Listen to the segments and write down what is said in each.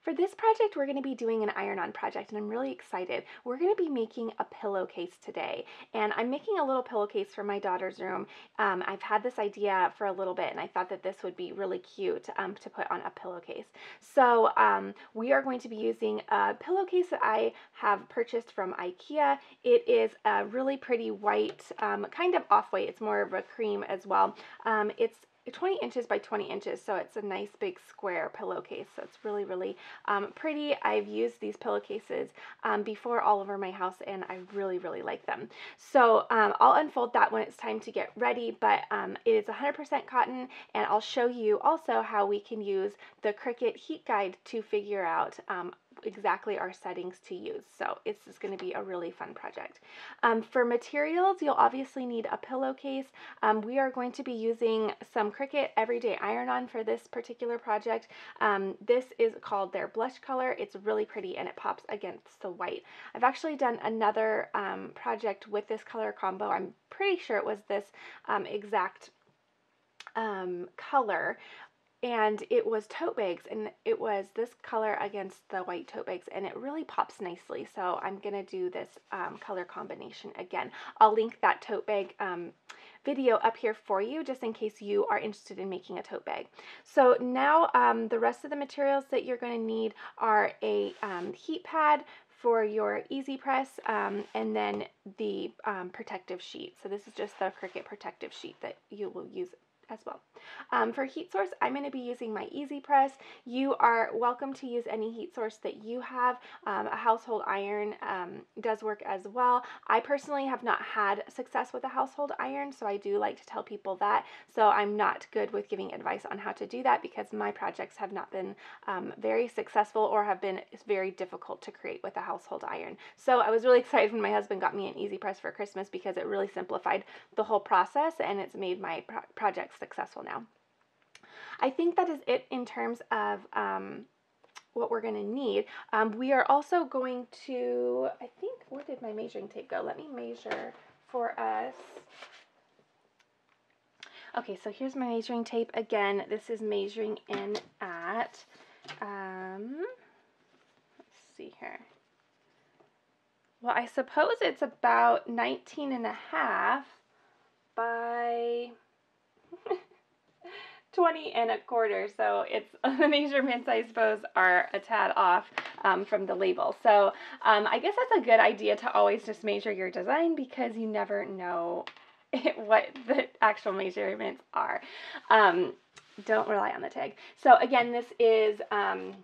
For this project, we're going to be doing an iron-on project, and I'm really excited. We're going to be making a pillowcase today, and I'm making a little pillowcase for my daughter's room. I've had this idea for a little bit, and I thought that this would be really cute to put on a pillowcase. So we are going to be using a pillowcase that I have purchased from IKEA. It is a really pretty white, kind of off-white. It's more of a cream as well. It's 20 inches by 20 inches, so it's a nice big square pillowcase. So it's really, really pretty. I've used these pillowcases before all over my house, and I really, really like them. So I'll unfold that when it's time to get ready, but it is 100% cotton, and I'll show you also how we can use the Cricut heat guide to figure out exactly our settings to use. So it's just going to be a really fun project. For materials, you'll obviously need a pillowcase. We are going to be using some Cricut Everyday Iron-On for this particular project. This is called their blush color. It's really pretty and it pops against the white. I've actually done another project with this color combo. I'm pretty sure it was this exact color. And it was tote bags, and it was this color against the white tote bags, and it really pops nicely. So I'm going to do this color combination again. I'll link that tote bag video up here for you, just in case you are interested in making a tote bag. So now the rest of the materials that you're going to need are a heat pad for your EasyPress, and then the protective sheet. So this is just the Cricut protective sheet that you will use as well. For heat source, I'm going to be using my EasyPress. You are welcome to use any heat source that you have. A household iron does work as well. I personally have not had success with a household iron, so I do like to tell people that. So I'm not good with giving advice on how to do that because my projects have not been very successful or have been very difficult to create with a household iron. So I was really excited when my husband got me an EasyPress for Christmas because it really simplified the whole process and it's made my projects successful now. I think that is it in terms of what we're going to need. We are also going to, I think, where did my measuring tape go? Let me measure for us. Okay, so here's my measuring tape. Again, this is measuring in at, let's see here. Well, I suppose it's about 19.5 by 20.25, so it's the measurements, I suppose, are a tad off from the label. So I guess that's a good idea to always just measure your design because you never know what the actual measurements are. Don't rely on the tag. So again, this is from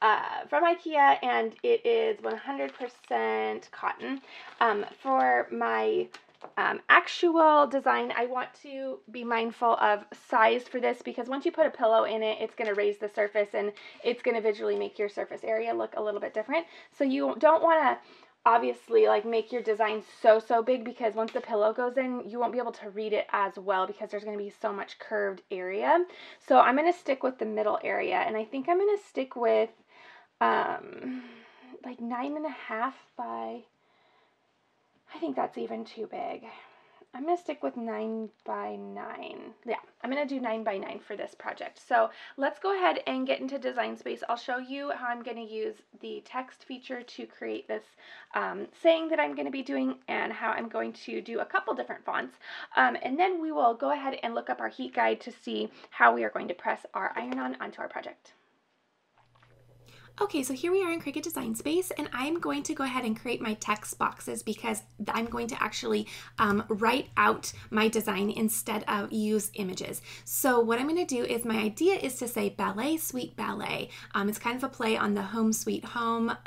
IKEA, and it is 100% cotton. For my actual design, I want to be mindful of size for this because once you put a pillow in it, it's going to raise the surface and it's going to visually make your surface area look a little bit different. So you don't want to obviously like make your design so big because once the pillow goes in, you won't be able to read it as well because there's going to be so much curved area. So I'm going to stick with the middle area, and I think I'm going to stick with like 9.5 by, I think that's even too big. I'm going to stick with 9 by 9. Yeah, I'm going to do 9 by 9 for this project. So let's go ahead and get into Design Space. I'll show you how I'm going to use the text feature to create this saying that I'm going to be doing and how I'm going to do a couple different fonts. And then we will go ahead and look up our heat guide to see how we are going to press our iron-on onto our project. Okay, so here we are in Cricut Design Space, and I'm going to go ahead and create my text boxes because I'm going to actually write out my design instead of use images. So what I'm going to do is, my idea is to say ballet, sweet ballet. It's kind of a play on the home sweet home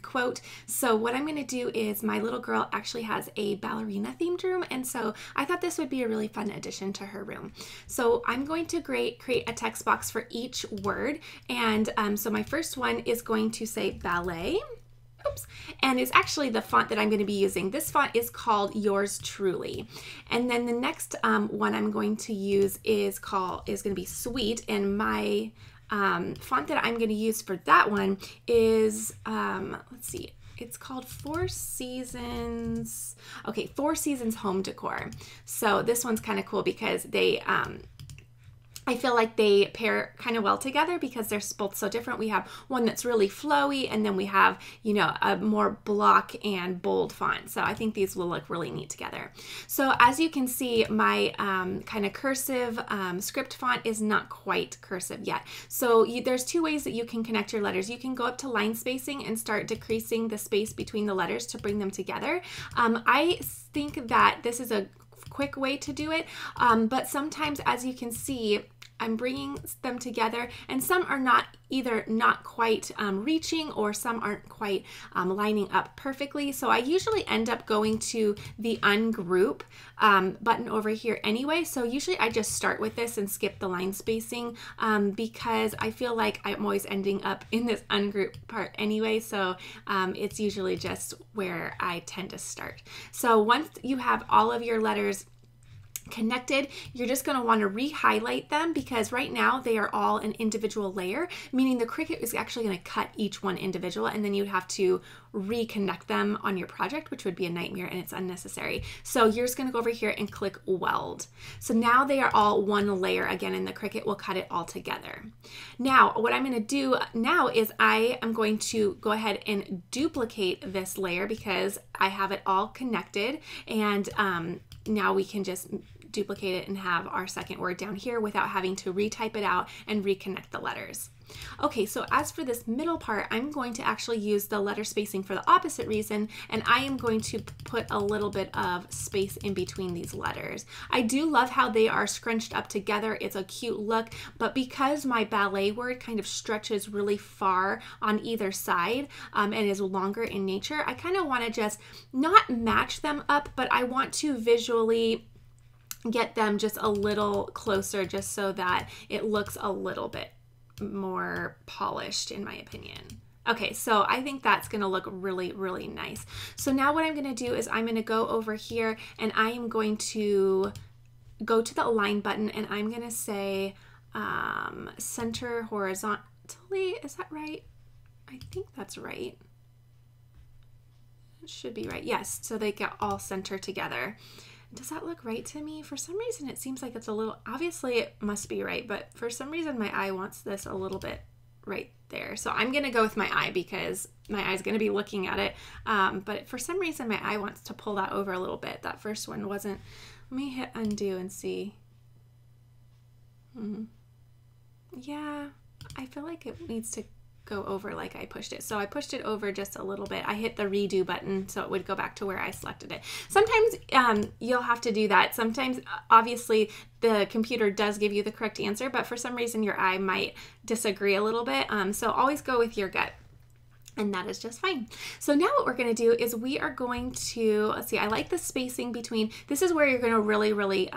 quote. So what I'm going to do is, my little girl actually has a ballerina themed room, and so I thought this would be a really fun addition to her room. So I'm going to create a text box for each word, and so my first one is going to say ballet. Oops. And it's actually the font that I'm going to be using. This font is called Yours Truly. And then the next one I'm going to use is going to be Sweet, and my font that I'm going to use for that one is let's see, it's called Four Seasons. Okay, Four Seasons Home Decor. So this one's kind of cool because they I feel like they pair kind of well together because they're both so different. We have one that's really flowy, and then we have, you know, a more block and bold font. So I think these will look really neat together. So as you can see, my kind of cursive script font is not quite cursive yet. So there's two ways that you can connect your letters. You can go up to line spacing and start decreasing the space between the letters to bring them together. I think that this is a quick way to do it, but sometimes, as you can see, I'm bringing them together, and some are not quite reaching, or some aren't quite lining up perfectly. So I usually end up going to the ungroup button over here anyway. So usually I just start with this and skip the line spacing because I feel like I'm always ending up in this ungroup part anyway. So it's usually just where I tend to start. So once you have all of your letters connected, you're just going to want to re-highlight them, because right now they are all an individual layer, meaning the Cricut is actually going to cut each one individual, and then you'd have to reconnect them on your project, which would be a nightmare and it's unnecessary. So you're just going to go over here and click weld. So now they are all one layer again, and the Cricut will cut it all together. Now what I'm going to do now is I am going to go ahead and duplicate this layer because I have it all connected, and now we can just duplicate it and have our second word down here without having to retype it out and reconnect the letters. Okay, so as for this middle part, I'm going to actually use the letter spacing for the opposite reason, and I am going to put a little bit of space in between these letters. I do love how they are scrunched up together. It's a cute look, but because my ballet word kind of stretches really far on either side and is longer in nature, I kind of want to just not match them up, but I want to visually get them just a little closer, just so that it looks a little bit more polished, in my opinion. Okay, so I think that's going to look really, really nice. So now what I'm going to do is I'm going to go over here, and I am going to go to the align button, and I'm going to say center horizontally. Is that right? I think that's right. It should be right. Yes, so they get all center together. Does that look right to me? For some reason, it seems like it's a little, obviously it must be right, but for some reason my eye wants this a little bit right there. So I'm going to go with my eye because my eye is going to be looking at it. But for some reason, my eye wants to pull that over a little bit. That first one wasn't. Let me hit undo and see. Yeah, I feel like it needs to go over like I pushed it. So I pushed it over just a little bit. I hit the redo button so it would go back to where I selected it. Sometimes you'll have to do that. Sometimes obviously the computer does give you the correct answer, but for some reason your eye might disagree a little bit. So always go with your gut. And that is just fine. So now what we're going to do is we are going to, let's see, I like the spacing between, this is where you're going to really, really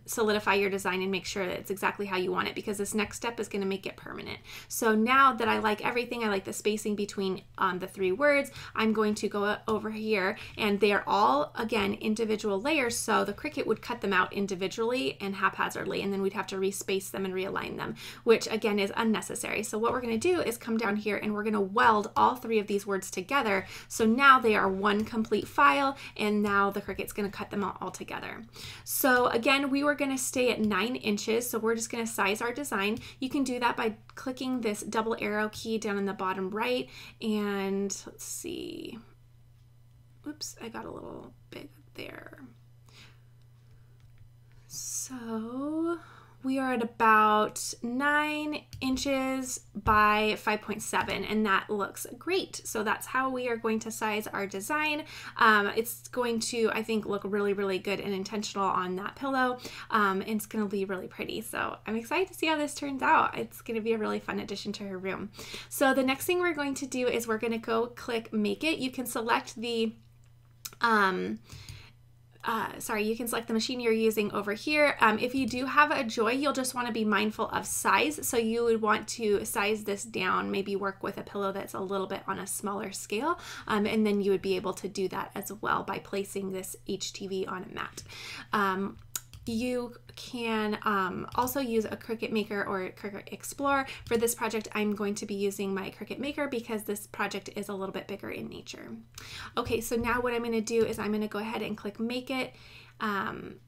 solidify your design and make sure that it's exactly how you want it, because this next step is going to make it permanent. So now that I like everything, I like the spacing between the three words, I'm going to go over here, and they are all, again, individual layers, so the Cricut would cut them out individually and haphazardly, and then we'd have to respace them and realign them, which again is unnecessary. So what we're going to do is come down here and we're going to weld all three of these words together. So now they are one complete file, and now the Cricut's going to cut them all together. So again, we were going to stay at 9 inches. So we're just going to size our design. You can do that by clicking this double arrow key down in the bottom right. And let's see. Oops, I got a little big there. So we are at about 9 inches by 5.7, and that looks great. So that's how we are going to size our design. It's going to, I think, look really, really good and intentional on that pillow. And it's going to be really pretty. So I'm excited to see how this turns out. It's going to be a really fun addition to her room. So the next thing we're going to do is we're going to go click Make It. You can select the you can select the machine you're using over here. If you do have a Joy, you'll just want to be mindful of size. So you would want to size this down, maybe work with a pillow that's a little bit on a smaller scale. And then you would be able to do that as well by placing this HTV on a mat. You can also use a Cricut Maker or a Cricut Explorer. For this project, I'm going to be using my Cricut Maker because this project is a little bit bigger in nature. Okay, so now what I'm going to do is I'm going to go ahead and click Make It.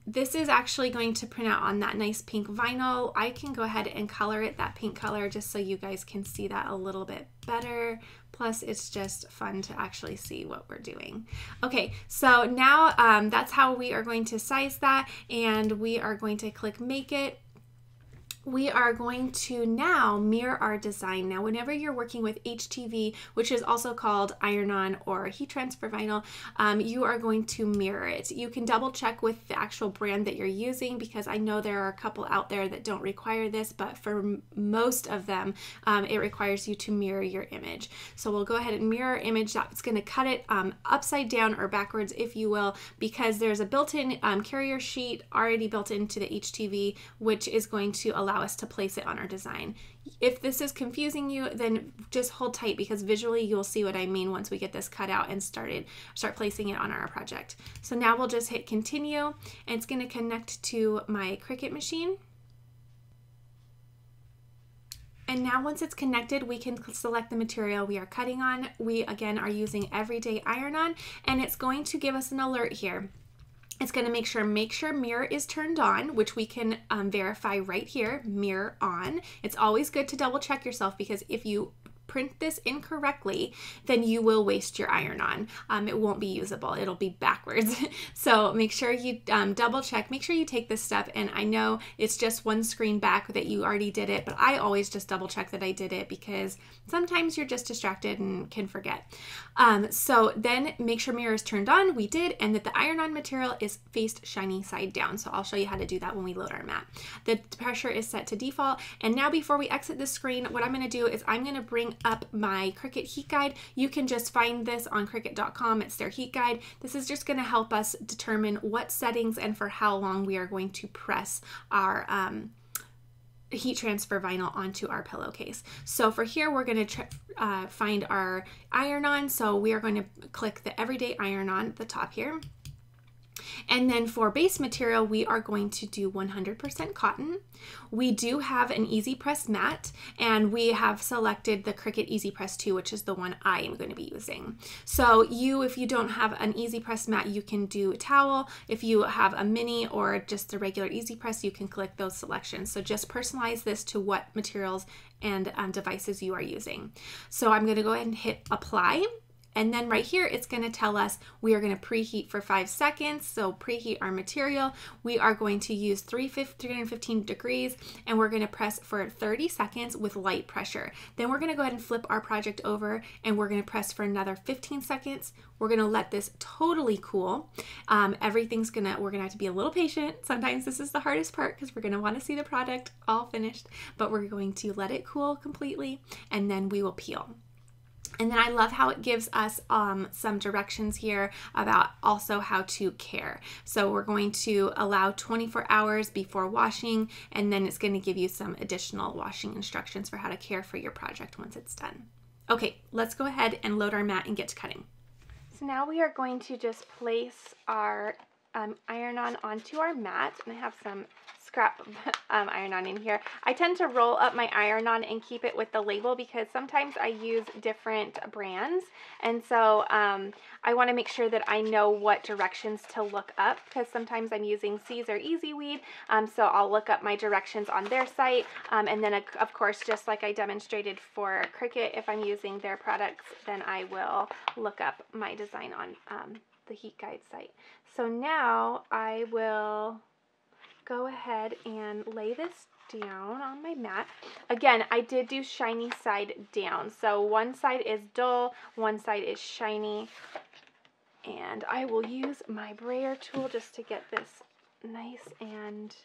This is actually going to print out on that nice pink vinyl. I can go ahead and color it that pink color just so you guys can see that a little bit better. Plus, it's just fun to actually see what we're doing. Okay, so now that's how we are going to size that, and we are going to click Make It. We are going to now mirror our design. Now, whenever you're working with HTV, which is also called iron-on or heat transfer vinyl, you are going to mirror it. You can double check with the actual brand that you're using, because I know there are a couple out there that don't require this, but for most of them, it requires you to mirror your image. So we'll go ahead and mirror our image. That's going to cut it upside down or backwards, if you will, because there's a built-in carrier sheet already built into the HTV, which is going to allow us to place it on our design. If this is confusing you, then just hold tight, because visually you'll see what I mean once we get this cut out and start placing it on our project. So now we'll just hit continue, and it's going to connect to my Cricut machine. And now once it's connected, we can select the material we are cutting on. We again are using everyday iron-on, and it's going to give us an alert here. It's going to make sure mirror is turned on, which we can verify right here, mirror on. It's always good to double check yourself, because if you print this incorrectly, then you will waste your iron-on. It won't be usable. It'll be backwards. So make sure you double check. Make sure you take this step. And I know it's just one screen back that you already did it, but I always just double check that I did it, because sometimes you're just distracted and can forget. So then make sure mirror is turned on. We did, and that the iron-on material is faced shiny side down. So I'll show you how to do that when we load our mat. The pressure is set to default. And now before we exit the screen, what I'm going to do is I'm going to bring up my Cricut heat guide. You can just find this on Cricut.com. It's their heat guide. This is just going to help us determine what settings and for how long we are going to press our heat transfer vinyl onto our pillowcase. So for here, we're going to find our iron-on. So we are going to click the everyday iron-on at the top here. And then for base material, we are going to do 100% cotton. We do have an EasyPress mat, and we have selected the Cricut EasyPress 2, which is the one I am going to be using. So if you don't have an EasyPress mat, you can do a towel. If you have a mini or just the regular EasyPress, you can click those selections. So just personalize this to what materials and devices you are using. So I'm going to go ahead and hit apply. And then right here, it's going to tell us we are going to preheat for 5 seconds. So preheat our material. We are going to use 315 degrees, and we're going to press for 30 seconds with light pressure. Then we're going to go ahead and flip our project over, and we're going to press for another 15 seconds. We're going to let this totally cool. We're going to have to be a little patient. Sometimes this is the hardest part, because we're going to want to see the product all finished, but we're going to let it cool completely, and then we will peel. And then I love how it gives us some directions here about also how to care. So we're going to allow 24 hours before washing, and then it's going to give you some additional washing instructions for how to care for your project once it's done. Okay, let's go ahead and load our mat and get to cutting. So now we are going to just place our iron-on onto our mat, and I have some scrap iron-on in here. I tend to roll up my iron-on and keep it with the label, because sometimes I use different brands, and so I want to make sure that I know what directions to look up, because sometimes I'm using C's or EasyWeed, so I'll look up my directions on their site, and then of course, just like I demonstrated for Cricut, if I'm using their products, then I will look up my design on the heat guide site. So now I will go ahead and lay this down on my mat. Again, I did do shiny side down. So one side is dull, one side is shiny. And I will use my brayer tool just to get this nice and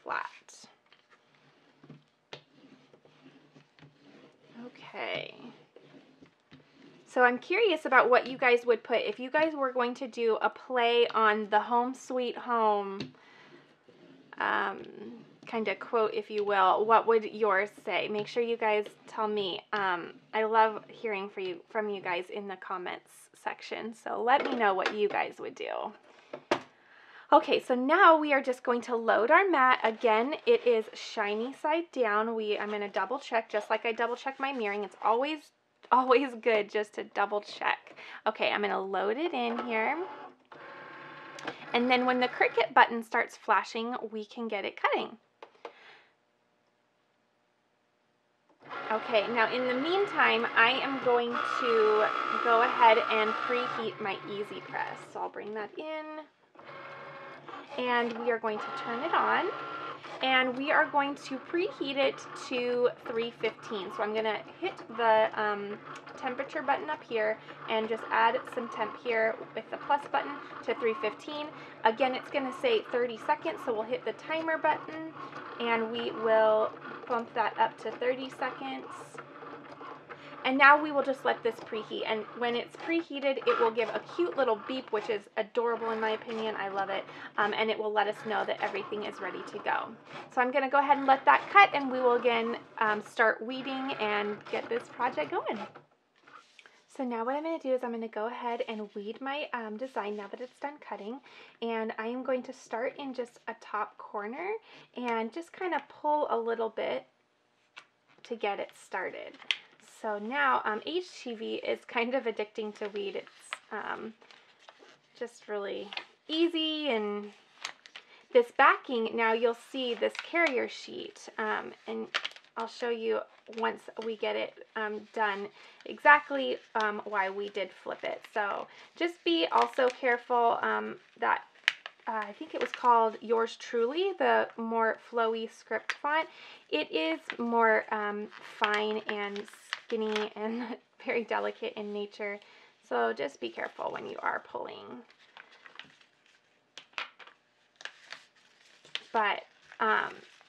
flat. Okay. So I'm curious about what you guys would put. If you guys were going to do a play on the Home Sweet Home kind of quote, if you will, what would yours say? Make sure you guys tell me. I love hearing from you guys in the comments section. So let me know what you guys would do. Okay, so now we are just going to load our mat. Again, it is shiny side down. I'm going to double check, just like I double check my mirroring. It's always good just to double check. Okay, I'm going to load it in here. And then when the Cricut button starts flashing, we can get it cutting. Okay, now in the meantime, I am going to go ahead and preheat my EasyPress. So I'll bring that in. And we are going to turn it on, and we are going to preheat it to 315. So I'm going to hit the temperature button up here and just add some temp here with the plus button to 315. Again, it's going to say 30 seconds, so we'll hit the timer button and we will bump that up to 30 seconds. And now we will just let this preheat, and when it's preheated, it will give a cute little beep, which is adorable in my opinion. I love it, and it will let us know that everything is ready to go. So I'm going to go ahead and let that cut, and we will again start weeding and get this project going. So now what I'm going to do is I'm going to go ahead and weed my design now that it's done cutting, and I am going to start in just a top corner and just kind of pull a little bit to get it started. So now HTV is kind of addicting to weed. It's just really easy, and this backing, now you'll see this carrier sheet, and I'll show you once we get it done exactly why we did flip it. So just be also careful that I think it was called Yours Truly, the more flowy script font. It is more fine and skinny and very delicate in nature, so just be careful when you are pulling. But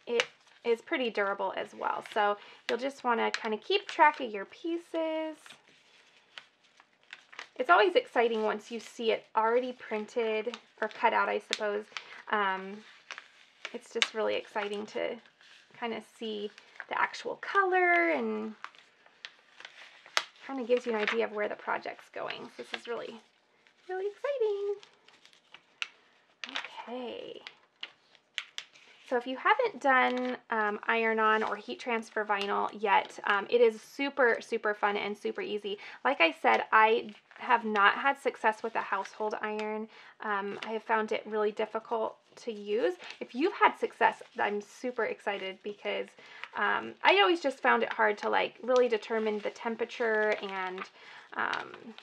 it is pretty durable as well, so you'll just want to kind of keep track of your pieces. It's always exciting once you see it already printed or cut out, I suppose. It's just really exciting to kind of see the actual color, and kind of gives you an idea of where the project's going. So this is really, really exciting. Okay. So if you haven't done iron-on or heat transfer vinyl yet, it is super, super fun and super easy. Like I said, I have not had success with a household iron. I have found it really difficult to use. If you've had success, I'm super excited, because I always just found it hard to like really determine the temperature, and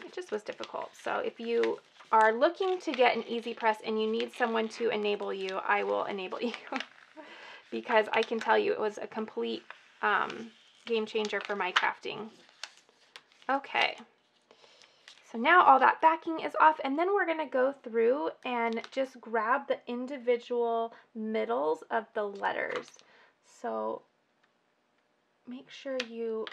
it just was difficult. So if you are looking to get an EasyPress and you need someone to enable you, I will enable you. Because I can tell you it was a complete game changer for my crafting. Okay, so now all that backing is off, and then we're going to go through and just grab the individual middles of the letters. So make sure you,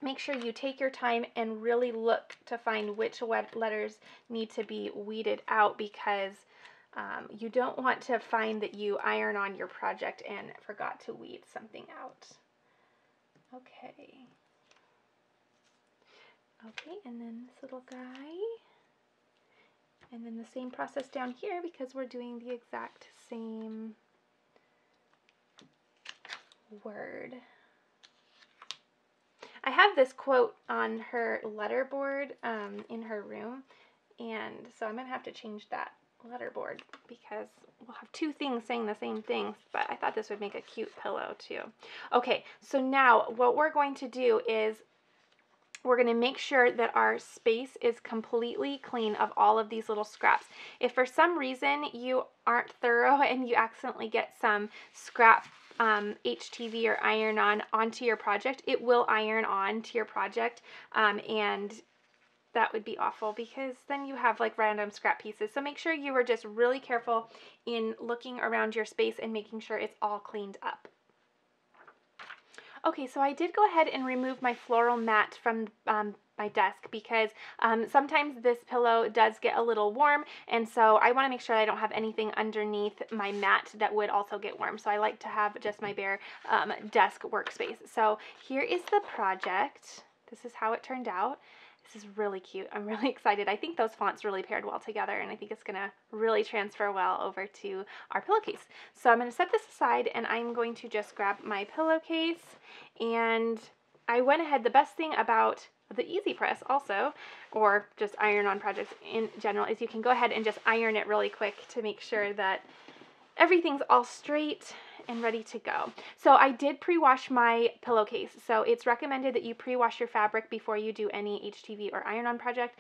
make sure you take your time and really look to find which letters need to be weeded out, because you don't want to find that you iron on your project and forgot to weed something out. Okay. Okay, and then this little guy. And then the same process down here, because we're doing the exact same word. I have this quote on her letterboard in her room, and so I'm going to have to change that letterboard, because we'll have two things saying the same thing, but I thought this would make a cute pillow too. Okay, so now what we're going to do is we're going to make sure that our space is completely clean of all of these little scraps. If for some reason you aren't thorough and you accidentally get some scrap HTV or iron-on onto your project, it will iron on to your project, and that would be awful, because then you have like random scrap pieces. So make sure you are just really careful in looking around your space and making sure it's all cleaned up. Okay, so I did go ahead and remove my floral mat from my desk, because sometimes this pillow does get a little warm, and so I want to make sure I don't have anything underneath my mat that would also get warm. So I like to have just my bare desk workspace. So here is the project. This is how it turned out. This is really cute. I'm really excited. I think those fonts really paired well together, and I think it's going to really transfer well over to our pillowcase. So I'm going to set this aside, and I'm going to just grab my pillowcase. And I went ahead, the best thing about the EasyPress also, or just iron-on projects in general, is you can go ahead and just iron it really quick to make sure that everything's all straight and ready to go. So I did pre-wash my pillowcase. So it's recommended that you pre-wash your fabric before you do any HTV or iron-on project.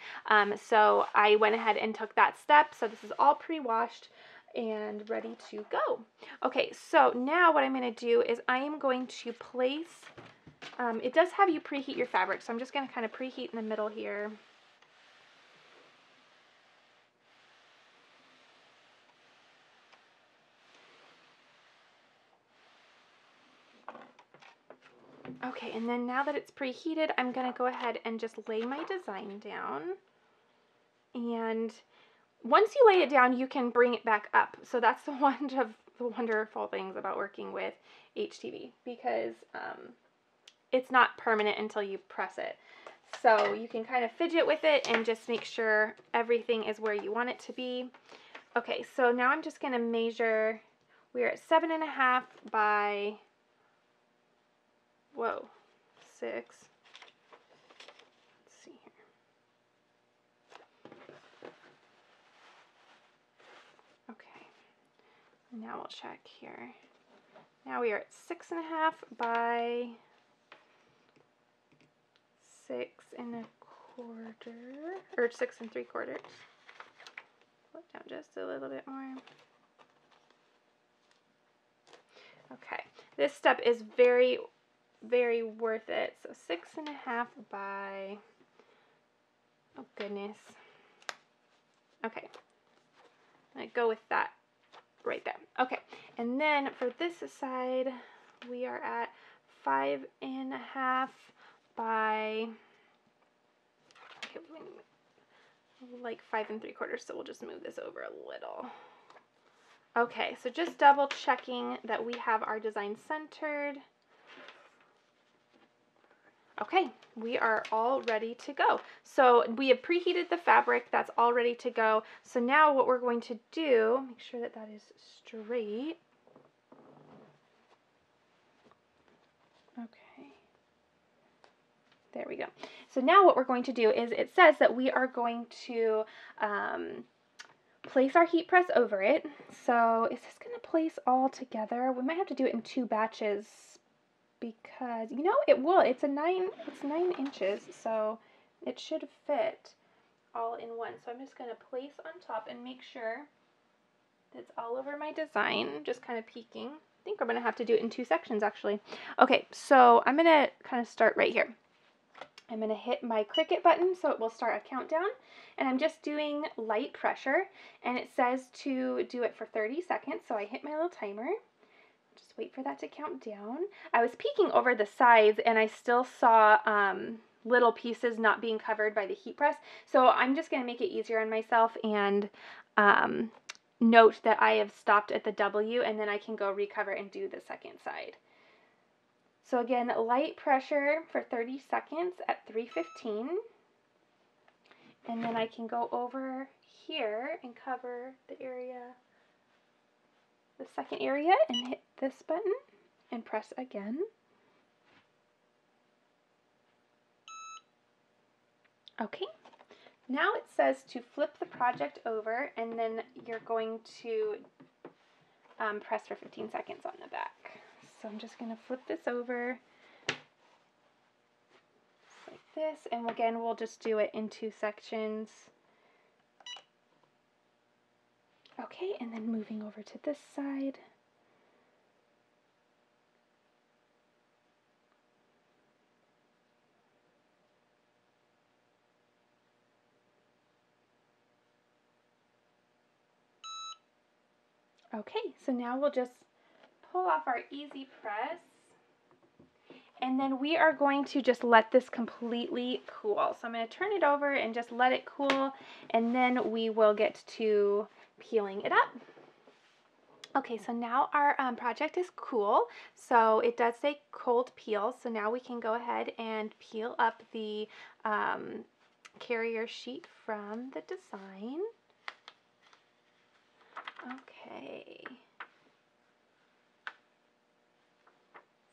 So I went ahead and took that step. So this is all pre-washed and ready to go. Okay, so now what I'm going to do is I am going to place, it does have you preheat your fabric, so I'm just going to kind of preheat in the middle here. Okay, and then now that it's preheated, I'm going to go ahead and just lay my design down. And once you lay it down, you can bring it back up. So that's one of the wonderful things about working with HTV, because it's not permanent until you press it. So you can kind of fidget with it and just make sure everything is where you want it to be. Okay, so now I'm just going to measure. We're at 7.5 by 6. Let's see here. Okay, now we'll check here. Now we are at 6.5 by 6.25, or 6 3/4. Put down just a little bit more. Okay, this step is very worth it. So 6.5 by, oh goodness. Okay, I go with that right there. Okay, and then for this side, we are at 5.5 by, okay, like 5 3/4. So we'll just move this over a little. Okay, so just double checking that we have our design centered. Okay, we are all ready to go. So we have preheated the fabric, that's all ready to go. So now what we're going to do, make sure that that is straight. Okay, there we go. So now what we're going to do is, it says that we are going to place our heat press over it. So is this going to place all together? We might have to do it in 2 batches, because, you know, it will. It's 9 inches, so it should fit all in one. So I'm just going to place on top and make sure it's all over my design, just kind of peeking. I think I'm going to have to do it in 2 sections, actually. Okay, so I'm going to kind of start right here. I'm going to hit my Cricut button, so it will start a countdown, and I'm just doing light pressure, and it says to do it for 30 seconds, so I hit my little timer. Just wait for that to count down. I was peeking over the sides, and I still saw little pieces not being covered by the heat press, so I'm just going to make it easier on myself and note that I have stopped at the W, and then I can go recover and do the second side. So again, light pressure for 30 seconds at 315, and then I can go over here and cover the area, the second area, and hit this button and press again. Okay, now it says to flip the project over, and then you're going to press for 15 seconds on the back. So I'm just going to flip this over like this, and again, we'll just do it in 2 sections. Okay, and then moving over to this side. Okay, so now we'll just pull off our EasyPress, and then we are going to just let this completely cool. So I'm going to turn it over and just let it cool, and then we will get to peeling it up. Okay, so now our project is cool. So it does say cold peel, so now we can go ahead and peel up the carrier sheet from the design. Okay.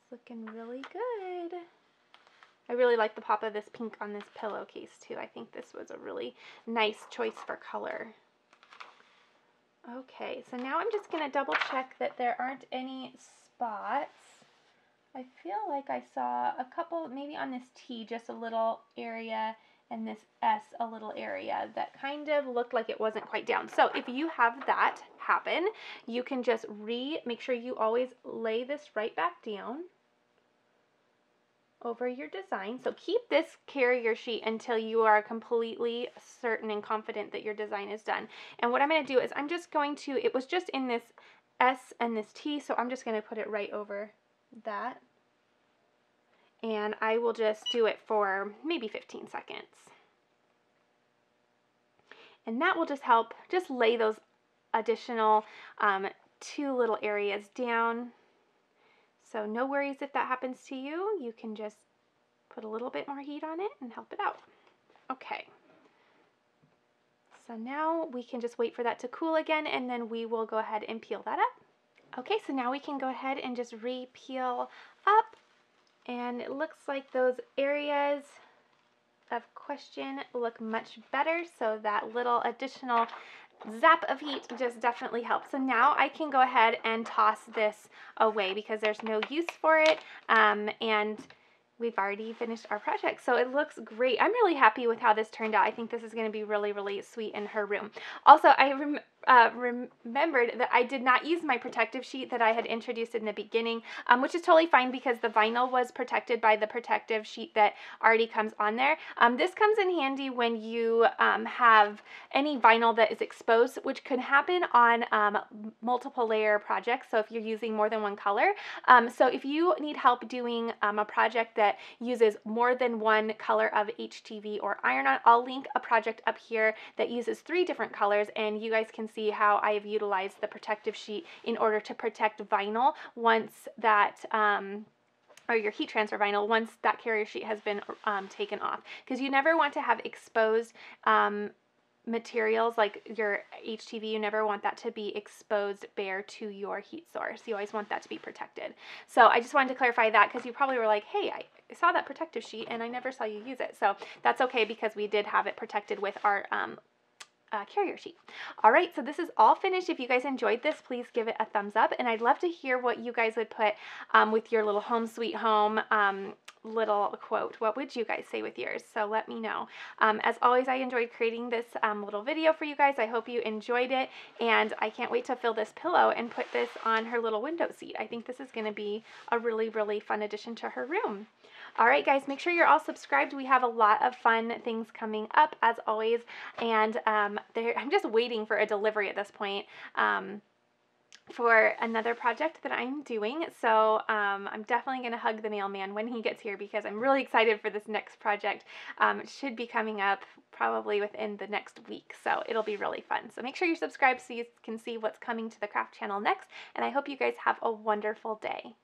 It's looking really good. I really like the pop of this pink on this pillowcase too. I think this was a really nice choice for color. Okay, so now I'm just going to double check that there aren't any spots. I feel like I saw a couple, maybe on this T, just a little area, and this S, a little area that kind of looked like it wasn't quite down. So if you have that happen, you can just make sure you always lay this right back down over your design. So keep this carrier sheet until you are completely certain and confident that your design is done. And what I'm going to do is I'm just going to, it was just in this S and this T, so I'm just going to put it right over that. And I will just do it for maybe 15 seconds. And that will just help just lay those additional 2 little areas down. So no worries if that happens to you. You can just put a little bit more heat on it and help it out. Okay. So now we can just wait for that to cool again, and then we will go ahead and peel that up. Okay, so now we can go ahead and just re-peel up. And it looks like those areas of question look much better. So that little additional zap of heat just definitely helps. So now I can go ahead and toss this away because there's no use for it, and we've already finished our project. So it looks great. I'm really happy with how this turned out. I think this is going to be really, really sweet in her room. Also, I remembered that I did not use my protective sheet that I had introduced in the beginning, which is totally fine because the vinyl was protected by the protective sheet that already comes on there. This comes in handy when you have any vinyl that is exposed, which could happen on multiple layer projects. So if you're using more than one color. So if you need help doing a project that uses more than one color of HTV or iron-on, I'll link a project up here that uses 3 different colors, and you guys can see how I have utilized the protective sheet in order to protect vinyl once that or your heat transfer vinyl once that carrier sheet has been taken off, because you never want to have exposed materials like your HTV. You never want that to be exposed bare to your heat source. You always want that to be protected. So I just wanted to clarify that because you probably were like, hey, I saw that protective sheet and I never saw you use it. So that's okay because we did have it protected with our carrier sheet. All right, so this is all finished. If you guys enjoyed this, please give it a thumbs up, and I'd love to hear what you guys would put with your little home sweet home little quote. What would you guys say with yours? So let me know. As always, I enjoyed creating this little video for you guys. I hope you enjoyed it, and I can't wait to fill this pillow and put this on her little window seat. I think this is going to be a really, really fun addition to her room. All right, guys, make sure you're all subscribed. We have a lot of fun things coming up, as always, and I'm just waiting for a delivery at this point for another project that I'm doing. So I'm definitely going to hug the mailman when he gets here because I'm really excited for this next project. It should be coming up probably within the next week, so it'll be really fun. So make sure you're subscribed so you can see what's coming to the craft channel next, and I hope you guys have a wonderful day.